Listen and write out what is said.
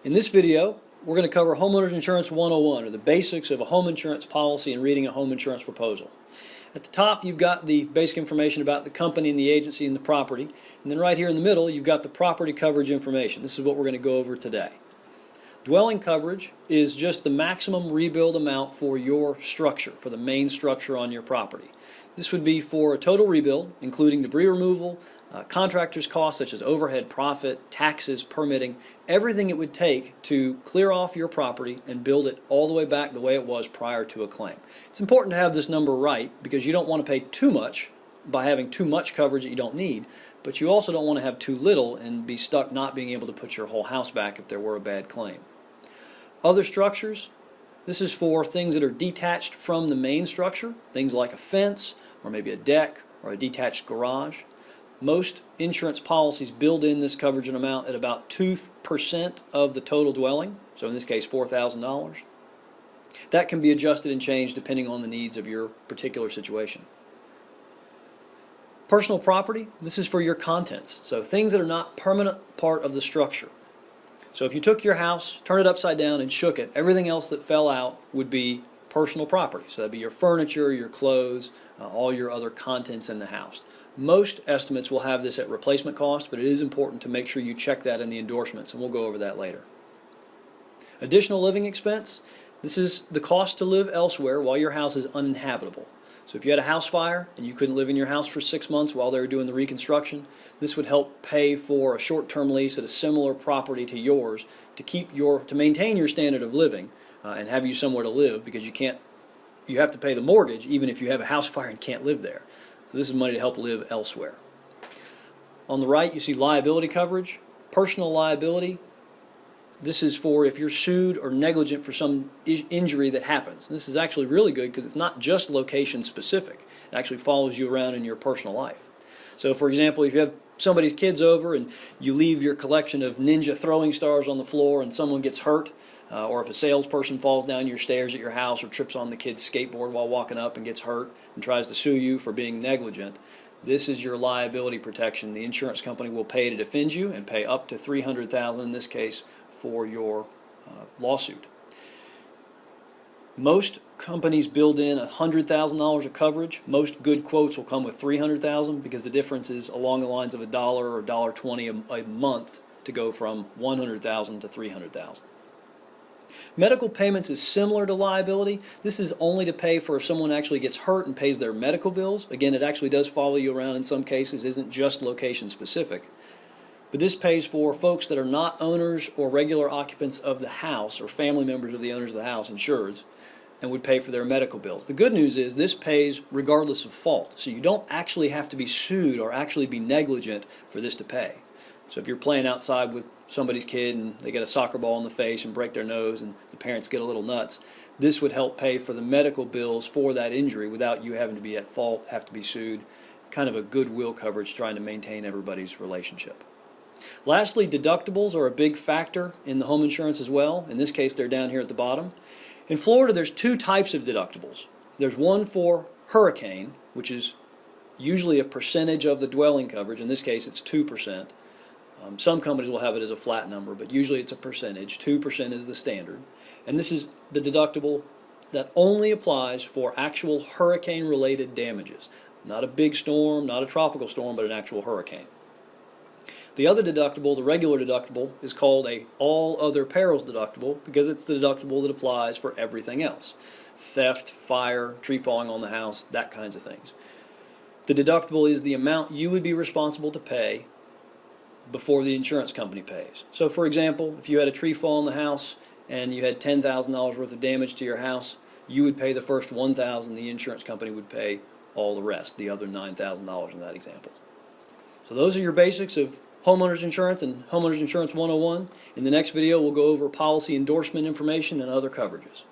In this video, we're going to cover Homeowners Insurance 101, or the basics of a home insurance policy and reading a home insurance proposal. At the top, you've got the basic information about the company and the agency and the property. And then right here in the middle, you've got the property coverage information. This is what we're going to go over today. Dwelling coverage is just the maximum rebuild amount for your structure, for the main structure on your property. This would be for a total rebuild, including debris removal, contractors' costs such as overhead, profit, taxes, permitting, everything it would take to clear off your property and build it all the way back the way it was prior to a claim. It's important to have this number right because you don't want to pay too much by having too much coverage that you don't need, but you also don't want to have too little and be stuck not being able to put your whole house back if there were a bad claim. Other structures, this is for things that are detached from the main structure, things like a fence or maybe a deck or a detached garage. Most insurance policies build in this coverage and amount at about 2% of the total dwelling, so in this case $4,000. That can be adjusted and changed depending on the needs of your particular situation. Personal property, this is for your contents, so things that are not permanent part of the structure. So if you took your house, turned it upside down and shook it, everything else that fell out would be personal property. So that'd be your furniture, your clothes, all your other contents in the house. Most estimates will have this at replacement cost, but it is important to make sure you check that in the endorsements, and we'll go over that later. Additional living expense, this is the cost to live elsewhere while your house is uninhabitable. So if you had a house fire and you couldn't live in your house for 6 months while they were doing the reconstruction, this would help pay for a short-term lease at a similar property to yours to maintain your standard of living and have you somewhere to live, because you have to pay the mortgage even if you have a house fire and can't live there. So this is money to help live elsewhere. On the right, you see liability coverage. Personal liability, this is for if you're sued or negligent for some injury that happens. And this is actually really good because it's not just location specific. It actually follows you around in your personal life. So for example, if you have somebody's kids over and you leave your collection of ninja throwing stars on the floor and someone gets hurt, or if a salesperson falls down your stairs at your house or trips on the kid's skateboard while walking up and gets hurt and tries to sue you for being negligent, this is your liability protection. The insurance company will pay to defend you and pay up to $300,000 in this case for your lawsuit. Most companies build in $100,000 of coverage. Most good quotes will come with $300,000 because the difference is along the lines of $1 or $1.20 a month to go from $100,000 to $300,000. Medical payments is similar to liability. This is only to pay for if someone actually gets hurt and pays their medical bills. Again, it actually does follow you around in some cases, isn't just location specific. But this pays for folks that are not owners or regular occupants of the house or family members of the owners of the house, insureds, and would pay for their medical bills. The good news is this pays regardless of fault. So you don't actually have to be sued or actually be negligent for this to pay. So if you're playing outside with somebody's kid and they get a soccer ball in the face and break their nose and the parents get a little nuts, this would help pay for the medical bills for that injury without you having to be at fault, have to be sued. Kind of a goodwill coverage trying to maintain everybody's relationship. Lastly, deductibles are a big factor in the home insurance as well. In this case, they're down here at the bottom. In Florida, there's two types of deductibles. There's one for hurricane, which is usually a percentage of the dwelling coverage. In this case, it's 2%. Some companies will have it as a flat number, but usually it's a percentage. 2% is the standard. And this is the deductible that only applies for actual hurricane-related damages. Not a big storm, not a tropical storm, but an actual hurricane. The other deductible, the regular deductible, is called a all other perils deductible because it's the deductible that applies for everything else. Theft, fire, tree falling on the house, that kinds of things. The deductible is the amount you would be responsible to pay before the insurance company pays. So for example, if you had a tree fall in the house and you had $10,000 worth of damage to your house, you would pay the first $1,000, the insurance company would pay all the rest, the other $9,000 in that example. So those are your basics of Homeowners Insurance and Homeowners Insurance 101. In the next video, we'll go over policy endorsement information and other coverages.